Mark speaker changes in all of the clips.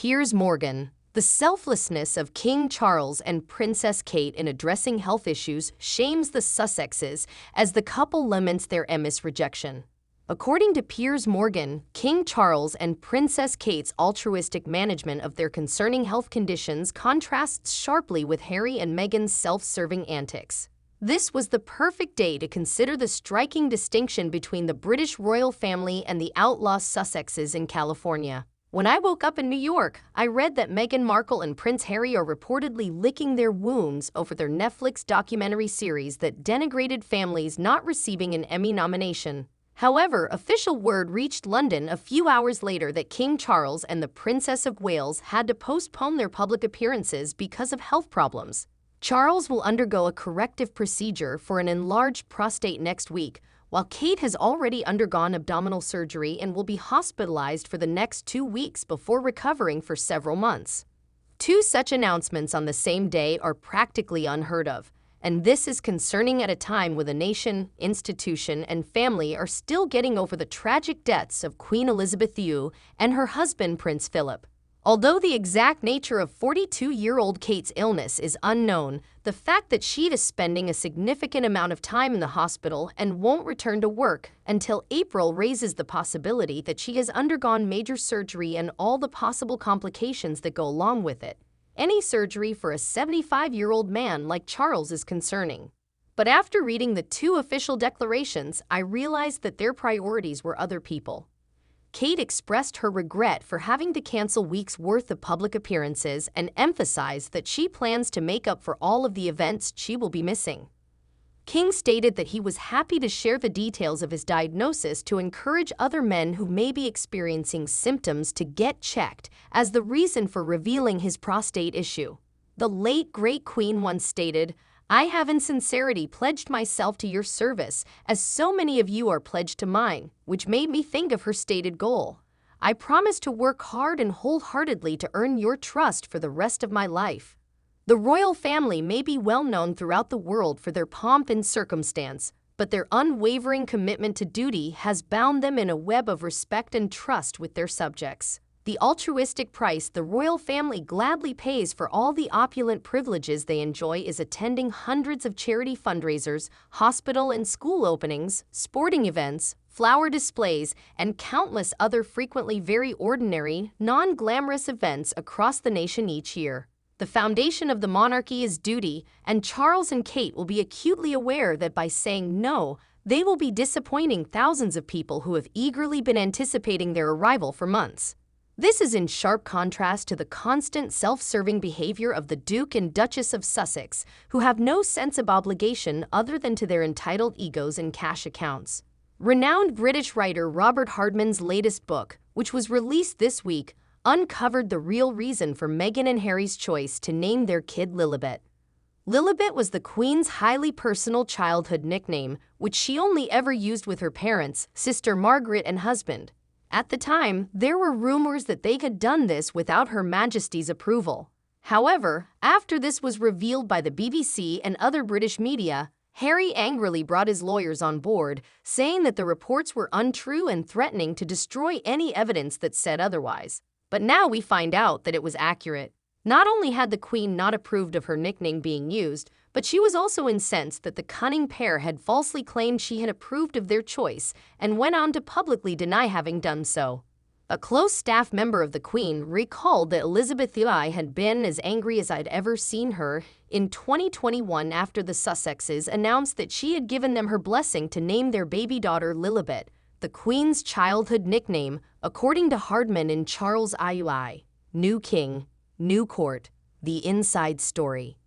Speaker 1: Piers Morgan. The selflessness of King Charles and Princess Kate in addressing health issues shames the Sussexes as the couple laments their emis rejection. According to Piers Morgan, King Charles and Princess Kate's altruistic management of their concerning health conditions contrasts sharply with Harry and Meghan's self-serving antics. This was the perfect day to consider the striking distinction between the British royal family and the outlaw Sussexes in California. When I woke up in New York, I read that Meghan Markle and Prince Harry are reportedly licking their wounds over their Netflix documentary series that denigrated families not receiving an Emmy nomination. However, official word reached London a few hours later that King Charles and the Princess of Wales had to postpone their public appearances because of health problems. Charles will undergo a corrective procedure for an enlarged prostate next week, while Kate has already undergone abdominal surgery and will be hospitalized for the next 2 weeks before recovering for several months. Two such announcements on the same day are practically unheard of, and this is concerning at a time when the nation, institution, and family are still getting over the tragic deaths of Queen Elizabeth II and her husband Prince Philip. Although the exact nature of 42-year-old Kate's illness is unknown, the fact that she is spending a significant amount of time in the hospital and won't return to work until April raises the possibility that she has undergone major surgery and all the possible complications that go along with it. Any surgery for a 75-year-old man like Charles is concerning. But after reading the two official declarations, I realized that their priorities were other people. Kate expressed her regret for having to cancel weeks' worth of public appearances and emphasized that she plans to make up for all of the events she will be missing. King stated that he was happy to share the details of his diagnosis to encourage other men who may be experiencing symptoms to get checked as the reason for revealing his prostate issue. The late great Queen once stated, "I have in sincerity pledged myself to your service, as so many of you are pledged to mine," which made me think of her stated goal. "I promise to work hard and wholeheartedly to earn your trust for the rest of my life." The royal family may be well known throughout the world for their pomp and circumstance, but their unwavering commitment to duty has bound them in a web of respect and trust with their subjects. The altruistic price the royal family gladly pays for all the opulent privileges they enjoy is attending hundreds of charity fundraisers, hospital and school openings, sporting events, flower displays, and countless other frequently very ordinary, non-glamorous events across the nation each year. The foundation of the monarchy is duty, and Charles and Kate will be acutely aware that by saying no, they will be disappointing thousands of people who have eagerly been anticipating their arrival for months. This is in sharp contrast to the constant self-serving behavior of the Duke and Duchess of Sussex, who have no sense of obligation other than to their entitled egos and cash accounts. Renowned British writer Robert Hardman's latest book, which was released this week, uncovered the real reason for Meghan and Harry's choice to name their kid Lilibet. Lilibet was the Queen's highly personal childhood nickname, which she only ever used with her parents, sister Margaret and husband. At the time, there were rumors that they had done this without Her Majesty's approval. However, after this was revealed by the BBC and other British media, Harry angrily brought his lawyers on board, saying that the reports were untrue and threatening to destroy any evidence that said otherwise. But now we find out that it was accurate. Not only had the Queen not approved of her nickname being used, but she was also incensed that the cunning pair had falsely claimed she had approved of their choice and went on to publicly deny having done so. A close staff member of the Queen recalled that Elizabeth II had been as angry as I'd ever seen her in 2021 after the Sussexes announced that she had given them her blessing to name their baby daughter Lilibet, the Queen's childhood nickname, according to Hardman in Charles IUI. New King, New Court, The Inside Story.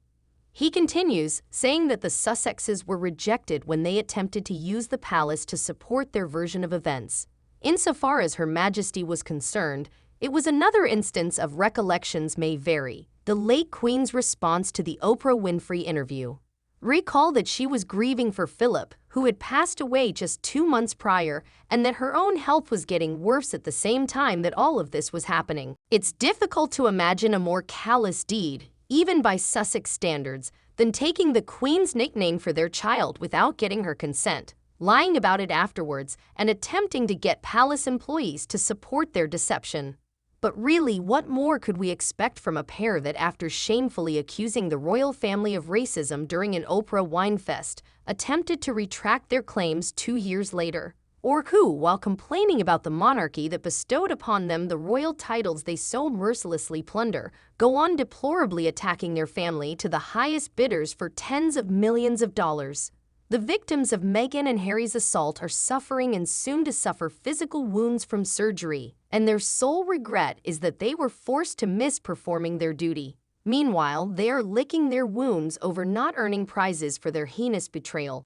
Speaker 1: He continues, saying that the Sussexes were rejected when they attempted to use the palace to support their version of events. Insofar as Her Majesty was concerned, it was another instance of recollections may vary. The late Queen's response to the Oprah Winfrey interview. Recall that she was grieving for Philip, who had passed away just 2 months prior, and that her own health was getting worse at the same time that all of this was happening. It's difficult to imagine a more callous deed, even by Sussex standards, than taking the Queen's nickname for their child without getting her consent, lying about it afterwards, and attempting to get palace employees to support their deception. But really, what more could we expect from a pair that, after shamefully accusing the royal family of racism during an Oprah wine fest, attempted to retract their claims 2 years later? Or who, while complaining about the monarchy that bestowed upon them the royal titles they so mercilessly plunder, go on deplorably attacking their family to the highest bidders for tens of millions of dollars. The victims of Meghan and Harry's assault are suffering and soon to suffer physical wounds from surgery, and their sole regret is that they were forced to miss performing their duty. Meanwhile, they are licking their wounds over not earning prizes for their heinous betrayal.